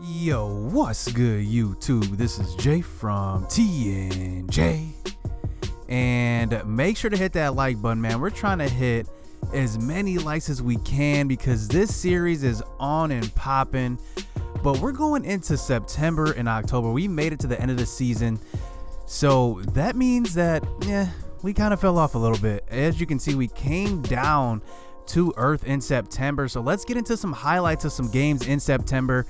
Yo, what's good, YouTube? This is Jay from TNJ. And make sure to hit that like button, man. We're trying to hit as many likes as we can because this series is on and popping. But we're going into September and October. We made it to the end of the season. So that means that, we kind of fell off a little bit. As you can see, we came down to earth in September. So let's get into some highlights of some games in September.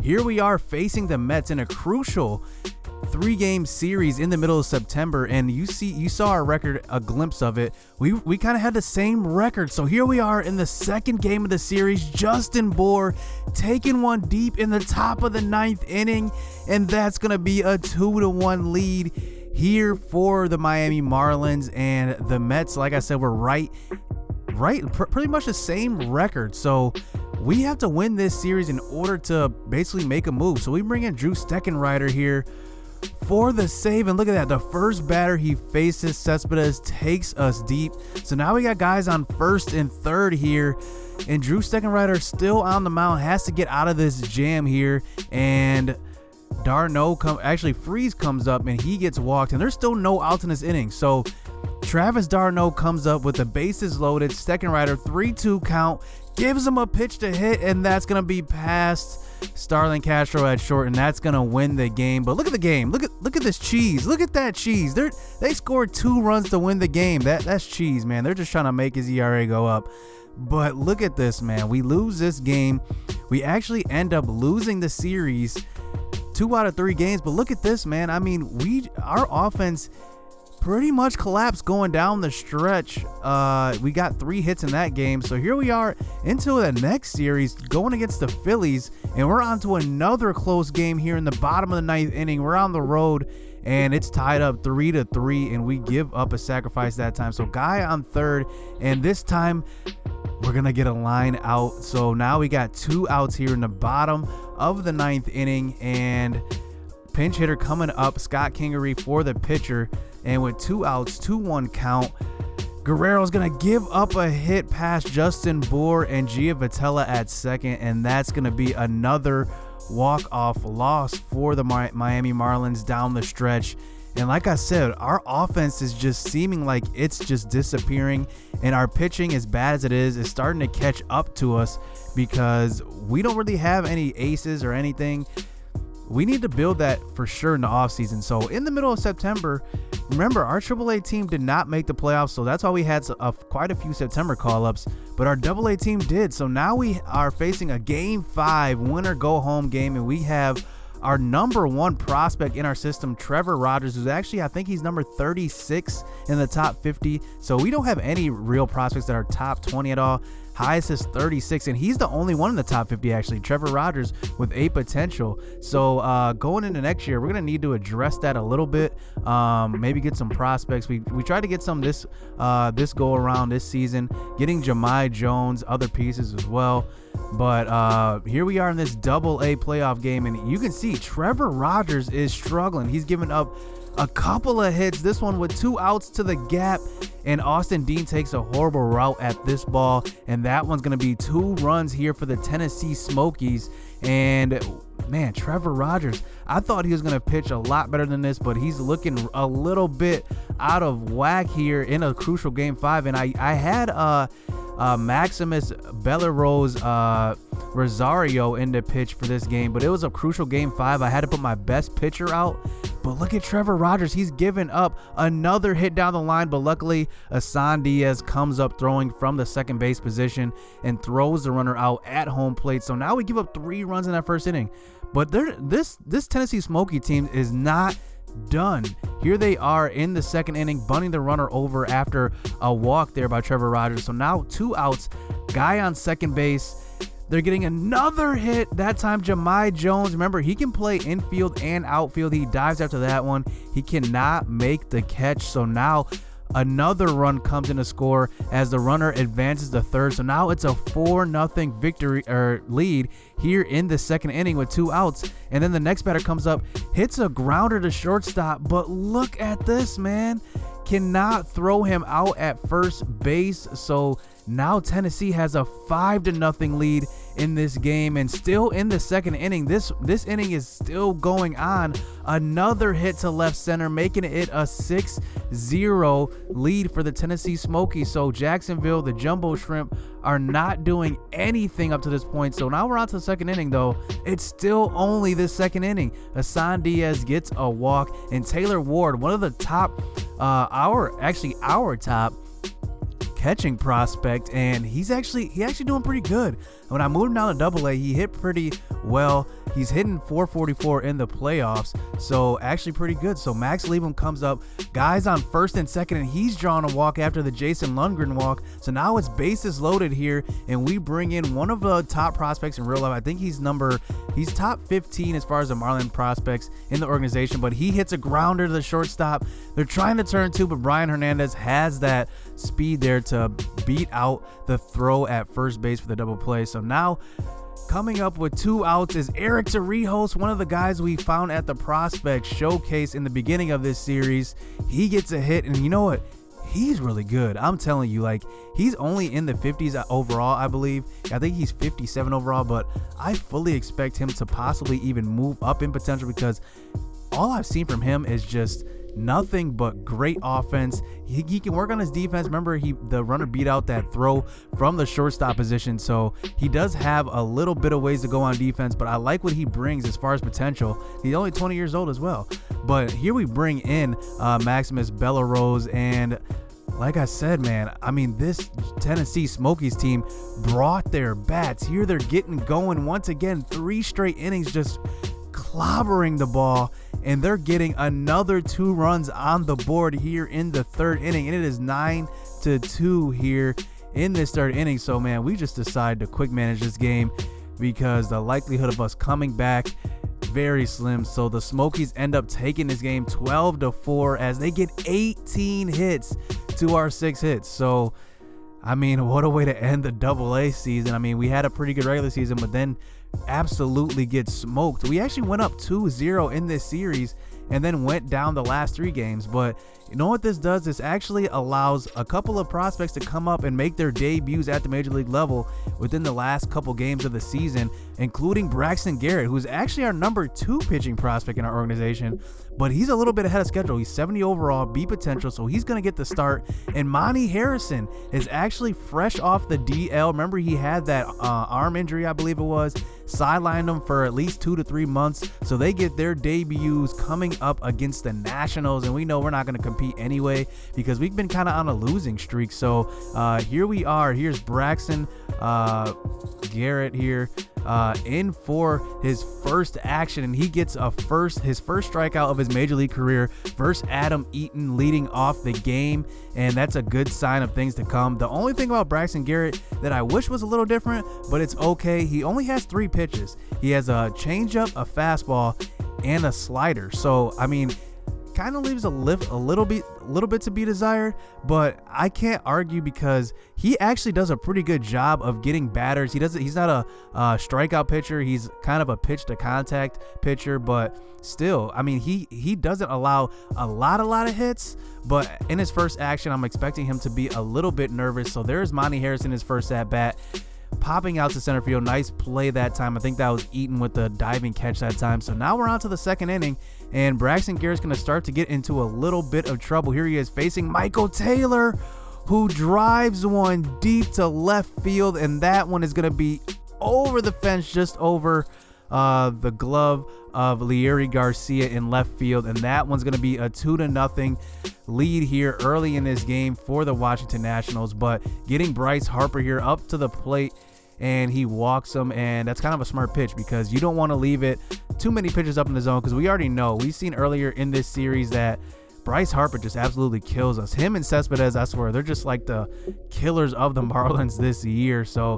Here we are facing the Mets in a crucial 3-game series in the middle of September, and you saw our record, a glimpse of it. We kind of had the same record. So here we are in the second game of the series. Justin Bour taking one deep in the top of the 9th inning, and that's gonna be a 2-1 lead here for the Miami Marlins. And the Mets, like I said, were pretty much the same record. So we have to win this series in order to basically make a move. So we bring in Drew Steckenrider here for the save, and look at that, the first batter he faces, Cespedes, takes us deep. So now we got guys on first and third here, and Drew Steckenrider still on the mound, has to get out of this jam here, and Freeze comes up and he gets walked, and there's still no outs in this inning. So Travis d'Arnaud comes up with the bases loaded. Steckenrider 3-2 count, gives him a pitch to hit, and that's gonna be past Starlin Castro at short, and that's gonna win the game. But look at the game. Look at this cheese. Look at that cheese. They scored 2 runs to win the game. That's cheese, man. They're just trying to make his ERA go up. But look at this, man. We lose this game. We actually end up losing the series 2 out of 3 games. But look at this, man. I mean, our offense pretty much collapsed going down the stretch. We got 3 hits in that game. So here we are into the next series going against the Phillies, and we're on to another close game here in the bottom of the 9th inning. We're on the road and it's tied up 3-3, and we give up a sacrifice that time. So guy on third, and this time we're gonna get a line out. So now we got 2 outs here in the bottom of the 9th inning, and pinch hitter coming up, Scott Kingery for the pitcher. And with 2 outs, 2-1 count, Guerrero's going to give up a hit past Justin Bour and Giavotella at second, and that's going to be another walk-off loss for the Miami Marlins down the stretch. And like I said, our offense is just seeming like it's just disappearing, and our pitching, as bad as it is starting to catch up to us because we don't really have any aces or anything. We need to build that for sure in the offseason. So in the middle of September, remember, our AAA team did not make the playoffs, so that's why we had quite a few September call-ups, but our AA team did. So now we are facing a Game 5 winner-go-home game, and we have our number 1 prospect in our system, Trevor Rogers, who's actually, I think he's number 36 in the top 50. So we don't have any real prospects that are top 20 at all. Highest is 36, and he's the only one in the top 50, actually, Trevor Rogers, with a potential. So going into next year, we're going to need to address that a little bit, maybe get some prospects. We tried to get some this go around this season, getting Jahmai Jones, other pieces as well. But here we are in this AA playoff game, and you can see Trevor Rogers is struggling. He's given up a couple of hits, this one with 2 outs to the gap, and Austin Dean takes a horrible route at this ball, and that one's going to be 2 runs here for the Tennessee Smokies. And man, Trevor Rogers, I thought he was going to pitch a lot better than this, but he's looking a little bit out of whack here in a crucial Game 5. And I had Maximus Bellerose Rosario in the pitch for this game, but it was a crucial Game 5. I had to put my best pitcher out. But look at Trevor Rogers. He's given up another hit down the line, but luckily Asan Diaz comes up throwing from the second base position and throws the runner out at home plate. So now we give up 3 runs in that first inning. But this Tennessee Smoky team is not done. Here they are in the second inning, bunting the runner over after a walk there by Trevor Rogers. So now 2 outs, guy on second base. They're getting another hit, that time Jahmai Jones. Remember, he can play infield and outfield. He dives after that one. He cannot make the catch. So now another run comes in to score as the runner advances to third. So now it's a 4-0 victory or lead here in the second inning with 2 outs. And then the next batter comes up, hits a grounder to shortstop. But look at this, man. Cannot throw him out at first base. So now Tennessee has a 5-0 lead in this game. And still in the second inning, this inning is still going on. Another hit to left center, making it a 6-0 lead for the Tennessee Smokies. So Jacksonville, the Jumbo Shrimp, are not doing anything up to this point. So now we're on to the second inning, though. It's still only the second inning. Hassan Diaz gets a walk, and Taylor Ward, one of the top, our top catching prospect, and he's actually doing pretty good. When I moved him down to Double-A, he hit pretty well. He's hitting 444 in the playoffs, so actually pretty good. So Max Liebum comes up, guys on first and second, and he's drawn a walk after the Jason Lundgren walk. So now it's bases loaded here, and we bring in one of the top prospects in real life. I think he's top 15 as far as the Marlins prospects in the organization, but he hits a grounder to the shortstop. They're trying to turn two, but Brian Hernandez has that speed there to beat out the throw at first base for the double play. So now coming up with 2 outs is Eric Torrijos, one of the guys we found at the prospect showcase in the beginning of this series. He gets a hit, and you know what? He's really good. I'm telling you, like, he's only in the 50s overall, I believe. I think he's 57 overall, but I fully expect him to possibly even move up in potential, because all I've seen from him is just nothing but great offense. He can work on his defense. Remember, the runner beat out that throw from the shortstop position, so he does have a little bit of ways to go on defense, but I like what he brings as far as potential. He's only 20 years old as well. But here we bring in Maximus Bellarose, and like I said, man, I mean, this Tennessee Smokies team brought their bats. Here they're getting going once again, 3 straight innings just clobbering the ball, and they're getting another 2 runs on the board here in the third inning, and it is 9-2 here in this third inning. So man, we just decided to quick manage this game because the likelihood of us coming back very slim. So the Smokies end up taking this game 12-4 as they get 18 hits to our 6 hits. So I mean, what a way to end the Double-A season. I mean, we had a pretty good regular season, but then absolutely get smoked. We actually went up 2-0 in this series and then went down the last 3 games. But you know what this does? This actually allows a couple of prospects to come up and make their debuts at the major league level within the last couple games of the season, including Braxton Garrett, who's actually our number 2 pitching prospect in our organization, but he's a little bit ahead of schedule. He's 70 overall, B potential, so he's going to get the start. And Monty Harrison is actually fresh off the DL. Remember, he had that arm injury, I believe it was, sidelined him for at least 2 to 3 months, so they get their debuts coming up against the Nationals, and we know we're not going to compete anyway because we've been kind of on a losing streak. So here we are. Here's Braxton Garrett here in for his first action, and he gets his first strikeout of his major league career versus Adam Eaton leading off the game, and that's a good sign of things to come. The only thing about Braxton Garrett that I wish was a little different, but it's okay, he only has 3 pitches. He has a changeup, a fastball, and a slider. So I mean, kind of leaves a little bit to be desired, but I can't argue because he actually does a pretty good job of getting batters. He's not a strikeout pitcher. He's kind of a pitch to contact pitcher, but still, I mean, he doesn't allow a lot of hits, but in his first action, I'm expecting him to be a little bit nervous. So there's Monty Harrison, his first at bat, popping out to center field. Nice play that time. I think that was Eaton with the diving catch that time. So now we're on to the second inning, and Braxton Garrett's going to start to get into a little bit of trouble. Here he is facing Michael Taylor, who drives one deep to left field, and that one is going to be over the fence, just over the glove of Leury Garcia in left field, and that one's going to be a 2-0 lead here early in this game for the Washington Nationals. But getting Bryce Harper here up to the plate, and he walks him, and that's kind of a smart pitch because you don't want to leave it too many pitches up in the zone, because we already know, we've seen earlier in this series that Bryce Harper just absolutely kills us. Him and Cespedes, I swear, they're just like the killers of the Marlins this year. So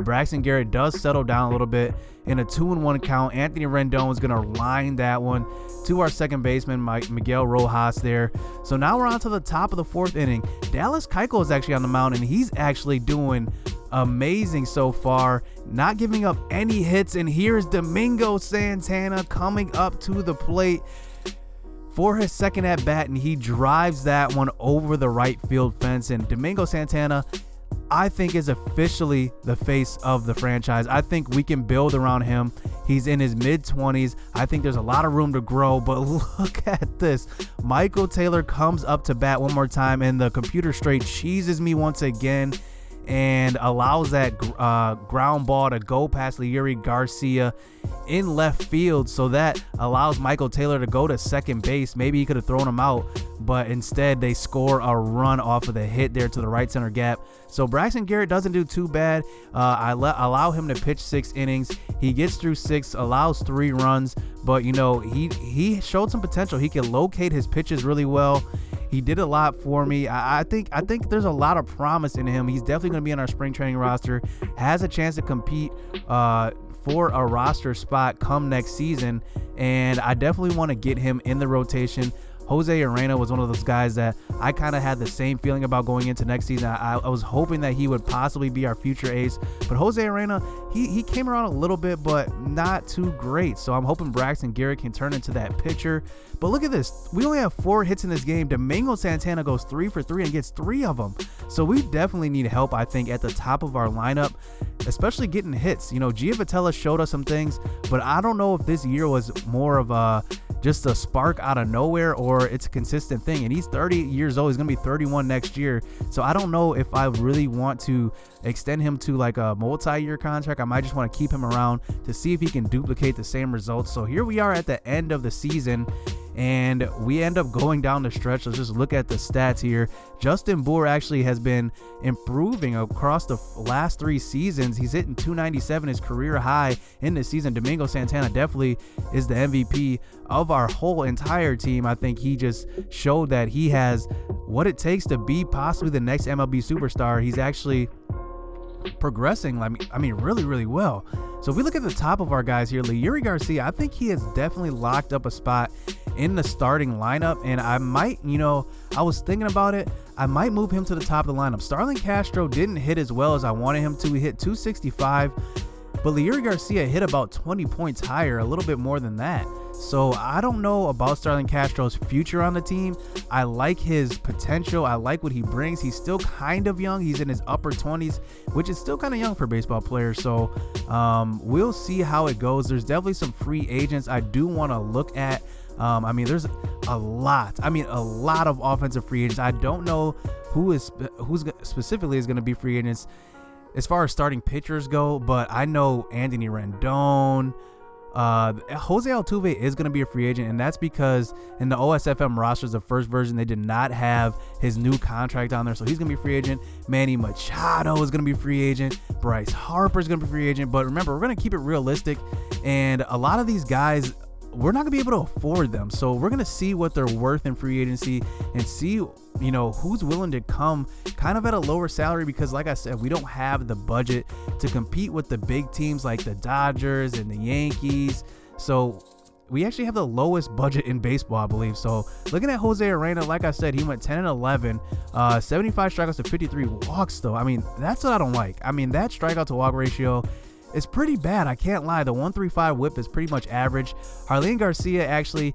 Braxton Garrett does settle down a little bit in a 2-1 count. Anthony Rendon is going to line that one to our second baseman, Miguel Rojas there. So now we're on to the top of the 4th inning. Dallas Keuchel is actually on the mound, and he's actually doing amazing so far, not giving up any hits. And here's Domingo Santana coming up to the plate for his second at bat, and he drives that one over the right field fence. And Domingo Santana, I think is officially the face of the franchise. I think we can build around him. He's in his mid-20s. I think there's a lot of room to grow, but look at this. Michael Taylor comes up to bat one more time, and the computer straight cheeses me once again and allows that ground ball to go past Leury Garcia in left field. So that allows Michael Taylor to go to second base. Maybe he could have thrown him out, but instead they score a run off of the hit there to the right center gap. So Braxton Garrett doesn't do too bad. I allow him to pitch 6 innings. He gets through 6, allows 3 runs, but he showed some potential. He can locate his pitches really well. He did a lot for me. I think there's a lot of promise in him. He's definitely going to be on our spring training roster. Has a chance to compete for a roster spot come next season, and I definitely want to get him in the rotation. Jose Arena was one of those guys that I kind of had the same feeling about going into next season. I was hoping that he would possibly be our future ace, but Jose Arena, he came around a little bit, but not too great. So I'm hoping Braxton Garrett can turn into that pitcher. But look at this. We only have 4 hits in this game. Domingo Santana goes 3 for 3 and gets 3 of them. So we definitely need help, I think, at the top of our lineup, especially getting hits. Giovitella showed us some things, but I don't know if this year was more of just a spark out of nowhere or it's a consistent thing. And he's 30 years old. He's going to be 31 next year. So I don't know if I really want to extend him to like a multi-year contract. I might just want to keep him around to see if he can duplicate the same results. So here we are at the end of the season, and we end up going down the stretch. Let's just look at the stats here. Justin Bour actually has been improving across the last 3 seasons. He's hitting 297, his career high in this season. Domingo Santana definitely is the MVP of our whole entire team. I think he just showed that he has what it takes to be possibly the next MLB superstar. He's actually progressing, really, really well. So if we look at the top of our guys here, Leury Garcia, I think he has definitely locked up a spot in the starting lineup, and I might, I was thinking about it, I might move him to the top of the lineup. Starlin Castro didn't hit as well as I wanted him to. He hit 265, but Leury Garcia hit about 20 points higher, a little bit more than that. So I don't know about Starlin Castro's future on the team. I like his potential. I like what he brings. He's still kind of young. He's in his upper 20s, which is still kind of young for a baseball player. So we'll see how it goes. There's definitely some free agents I do want to look at. There's a lot of offensive free agents. I don't know who's specifically is going to be free agents as far as starting pitchers go, but I know Anthony Rendon, Jose Altuve is going to be a free agent, and that's because in the OSFM rosters, the first version, they did not have his new contract on there, so he's going to be a free agent. Manny Machado is going to be a free agent. Bryce Harper is going to be a free agent. But remember, we're going to keep it realistic, and a lot of these guys, we're not going to be able to afford them. So we're going to see what they're worth in free agency and see, who's willing to come kind of at a lower salary, because like I said, we don't have the budget to compete with the big teams like the Dodgers and the Yankees. So we actually have the lowest budget in baseball, I believe. So looking at Jose Arena, like I said, he went 10 and 11, 75 strikeouts to 53 walks though. That's what I don't like. That strikeout to walk ratio, it's pretty bad. I can't lie. The 135 whip is pretty much average. Jarlin Garcia, actually,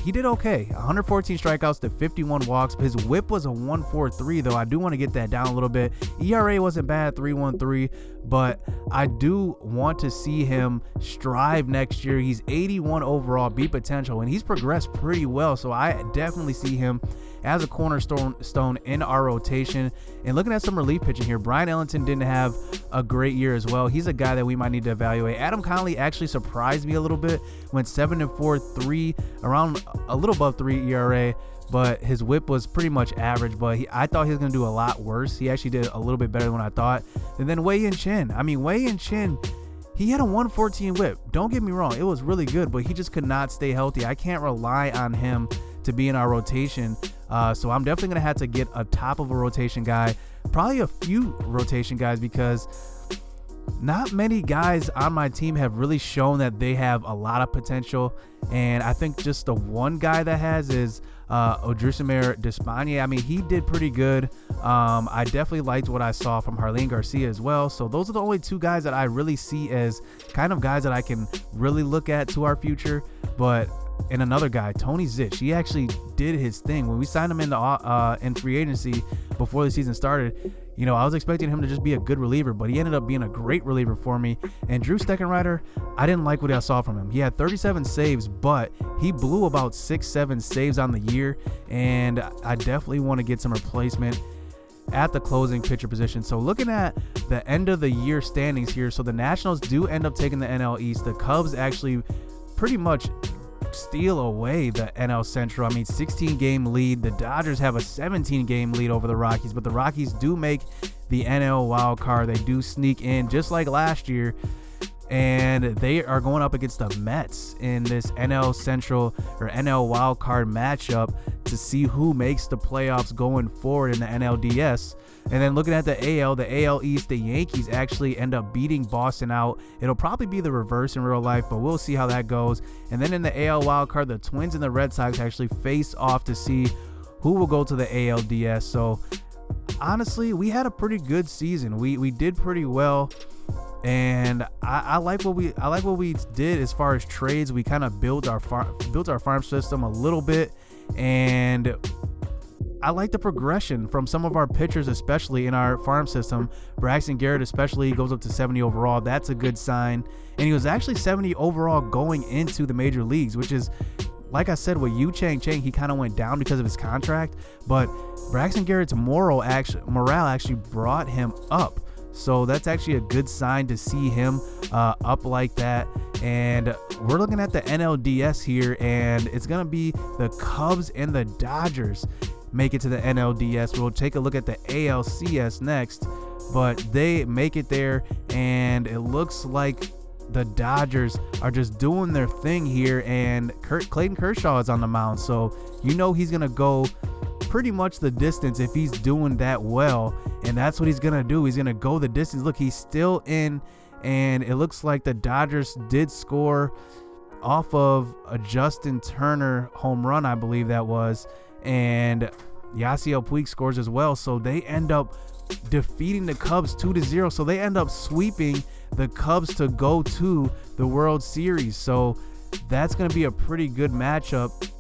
he did okay. 114 strikeouts to 51 walks. His whip was a 143, though. I do want to get that down a little bit. ERA wasn't bad, 3.13, but I do want to see him strive next year. He's 81 overall, beat potential, and he's progressed pretty well. So I definitely see him as a cornerstone in our rotation. And looking at some relief pitching here, Brian Ellington didn't have a great year as well. He's a guy that we might need to evaluate. Adam Conley actually surprised me a little bit. Went 7-4, around a little above 3 ERA, but his whip was pretty much average. But I thought he was going to do a lot worse. He actually did a little bit better than I thought. And then Wei-Yin Chen. Wei-Yin Chen, he had a 114 whip. Don't get me wrong, it was really good, but he just could not stay healthy. I can't rely on him to be in our rotation. So I'm definitely going to have to get a top of a rotation guy, probably a few rotation guys, because not many guys on my team have really shown that they have a lot of potential. And I think just the one guy that has is Odrisamer Despaigne. He did pretty good. I definitely liked what I saw from Jarlin Garcia as well. So those are the only 2 guys that I really see as kind of guys that I can really look at to our future. And another guy, Tony Zych, he actually did his thing. When we signed him in free agency before the season started, I was expecting him to just be a good reliever, but he ended up being a great reliever for me. And Drew Steckenrider, I didn't like what I saw from him. He had 37 saves, but he blew about 6-7 saves on the year, and I definitely want to get some replacement at the closing pitcher position. So looking at the end of the year standings here, so the Nationals do end up taking the NL East. The Cubs actually pretty much steal away the NL Central. 16-game lead. The Dodgers have a 17-game lead over the Rockies, but the Rockies do make the NL wild card. They do sneak in just like last year, and they are going up against the Mets in this NL Central or NL wild card matchup to see who makes the playoffs going forward in the NLDS. And then looking at the AL East, the Yankees actually end up beating Boston out. It'll probably be the reverse in real life, but we'll see how that goes. And then in the AL wildcard, the Twins and the Red Sox actually face off to see who will go to the ALDS. So honestly, we had a pretty good season. We did pretty well, and I like what we did as far as trades. We kind of built our farm system a little bit, and I like the progression from some of our pitchers, especially in our farm system. Braxton Garrett especially goes up to 70 overall. That's a good sign. And he was actually 70 overall going into the major leagues, which is, like I said, with Yu Chang, he kind of went down because of his contract. But Braxton Garrett's morale actually brought him up. So that's actually a good sign to see him up like that. And we're looking at the NLDS here, and it's going to be the Cubs and the Dodgers make it to the NLDS. We'll take a look at the ALCS next, but they make it there, and it looks like the Dodgers are just doing their thing here, and Clayton Kershaw is on the mound, so he's going to go pretty much the distance if he's doing that well, and that's what he's going to do. He's going to go the distance. Look, he's still in, and it looks like the Dodgers did score off of a Justin Turner home run, I believe that was, and Yasiel Puig scores as well. So they end up defeating the Cubs 2-0. So they end up sweeping the Cubs to go to the World Series. So that's going to be a pretty good matchup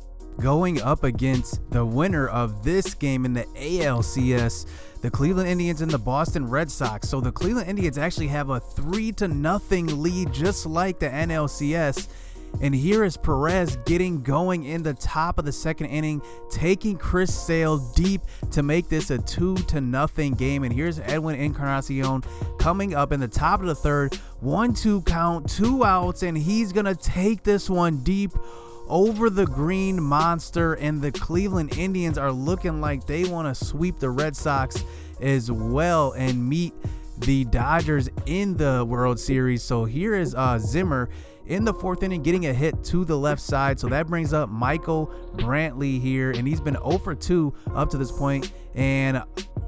going up against the winner of this game in the ALCS, the Cleveland Indians and the Boston Red Sox. So the Cleveland Indians actually have a 3-0 lead, just like the NLCS. And here is Perez getting going in the top of the second inning, taking Chris Sale deep to make this a 2-0 game. And here's Edwin Encarnacion coming up in the top of the third, 1-2 count, 2 outs, and he's going to take this one deep over the Green Monster. And the Cleveland Indians are looking like they want to sweep the Red Sox as well and meet the Dodgers in the World Series. So here is Zimmer in the fourth inning getting a hit to the left side. So that brings up Michael Brantley here, and he's been 0 for 2 up to this point. And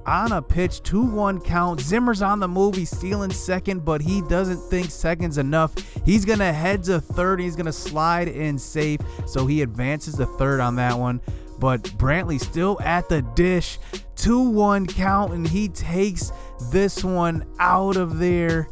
on a pitch, 2-1 count, Zimmer's on the move. He's stealing second, but he doesn't think second's enough. He's going to head to third. He's going to slide in safe, so he advances to third on that one. But Brantley still at the dish, 2-1 count, and he takes this one out of there.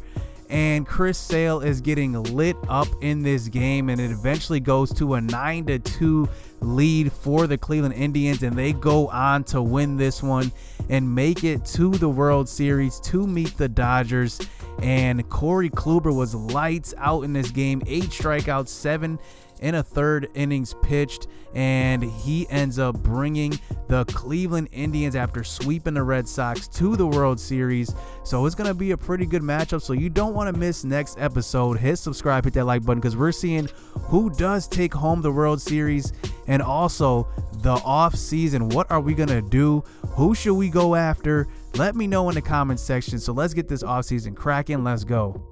And Chris Sale is getting lit up in this game, and it eventually goes to a 9-2 lead for the Cleveland Indians, and they go on to win this one and make it to the World Series to meet the Dodgers. And Corey Kluber was lights out in this game, 8 strikeouts, 7 in a third innings pitched, and he ends up bringing the Cleveland Indians, after sweeping the Red Sox, to the World Series. So it's going to be a pretty good matchup, so you don't want to miss next episode. Hit subscribe, hit that like button, because we're seeing who does take home the World Series, and also the off season. What are we going to do? Who should we go after? Let me know in the comments section. So let's get this off season cracking. Let's go.